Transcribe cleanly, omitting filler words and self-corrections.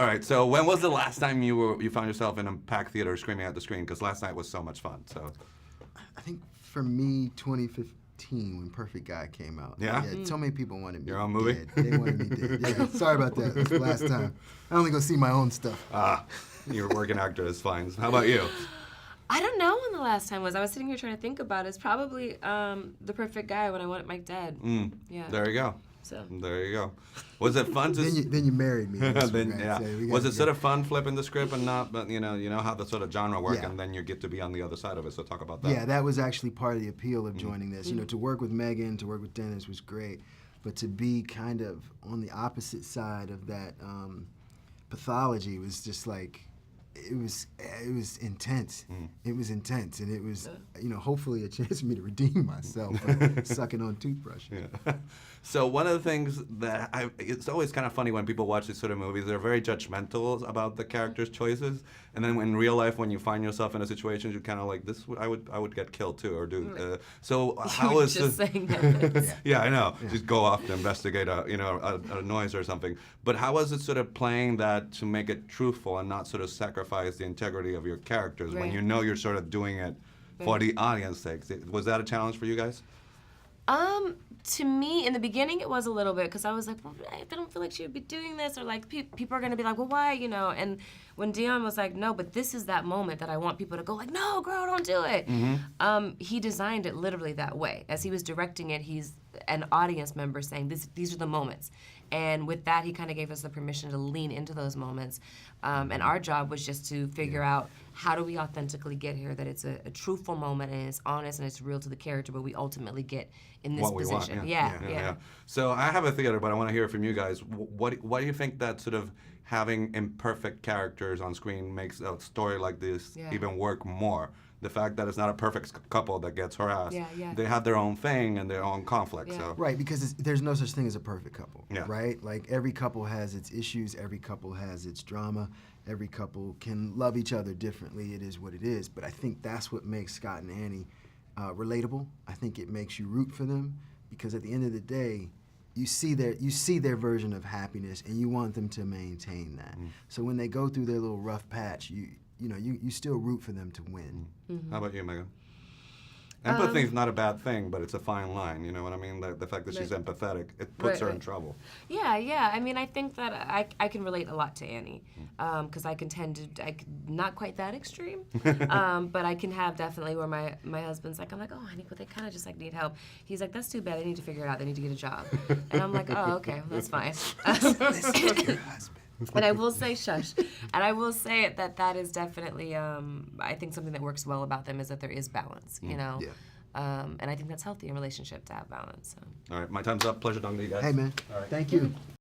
All right, so when was the last time you found yourself in a packed theater screaming at the screen? Because last night was so much fun. So I think for me, 2015 when Perfect Guy came out. Yeah? So many people wanted me Your own movie? dead. They wanted me dead. Yeah, sorry about that. That's the last time. I only go see my own stuff. You're a working actor, it's fine. How about you? I don't know when the last time was. I was sitting here trying to think about it. It's probably The Perfect Guy when I wanted Mike dead. Yeah. There you go. So. There you go. Was it fun to? Then you married me. Was it sort of fun flipping the script and not? But you know how the sort of genre work, Yeah. and then you get to be on the other side of it. So talk about that. Yeah, that was actually part of the appeal of joining this. You know, to work with Meagan, to work with Dennis was great, but to be kind of on the opposite side of that pathology was just like. It was intense. It was intense, and it was, hopefully a chance for me to redeem myself by sucking on toothbrush. Yeah. So one of the things that it's always kind of funny when people watch these sort of movies, they're very judgmental about the characters' choices, and then in real life, when you find yourself in a situation, you're kind of like, this, I would get killed too, or do. So how is just saying that? Yeah, I know. Just go off to investigate a noise or something. But how is it sort of playing that to make it truthful and not sort of sacrifice the integrity of your characters when you know you're sort of doing it for the audience's sake? Was that a challenge for you guys? To me, in the beginning, it was a little bit, because I was like, well, I don't feel like she would be doing this, or like people are gonna be like, well, why, And when Dion was like, no, but this is that moment that I want people to go like, no, girl, don't do it. He designed it literally that way. As he was directing it, he's an audience member saying, these are the moments. And with that, he kind of gave us the permission to lean into those moments. And our job was just to figure out, how do we authentically get here, that it's a truthful moment and it's honest and it's real to the character, but we ultimately get in this position. Want, yeah. So I have a theater, but I want to hear from you guys. What do you think that sort of having imperfect characters on screen makes a story like this even work more? The fact that it's not a perfect couple that gets harassed. They have their own thing and their own conflict. So. Right, because there's no such thing as a perfect couple, Yeah. right? Like, every couple has its issues, every couple has its drama, every couple can love each other differently. It is what it is. But I think that's what makes Scott and Annie relatable. I think it makes you root for them, because at the end of the day, you see their version of happiness, and you want them to maintain that. So when they go through their little rough patch, you still root for them to win. How about you, Meagan? Empathy is not a bad thing, but it's a fine line. You know what I mean? The fact that she's empathetic, it puts her in trouble. Yeah. I mean, I think that I can relate a lot to Annie, because I not quite that extreme, but I can have definitely where my husband's like, I'm like, oh, honey, but they kind of just like need help. He's like, that's too bad. They need to figure it out. They need to get a job. And I'm like, oh, okay, well, that's fine. Listen to your husband. And I will say, shush. And I will say that is definitely, I think something that works well about them is that there is balance, Yeah. And I think that's healthy in a relationship to have balance. So. All right, my time's up. Pleasure talking to you guys. Hey, man. All right. Thank you.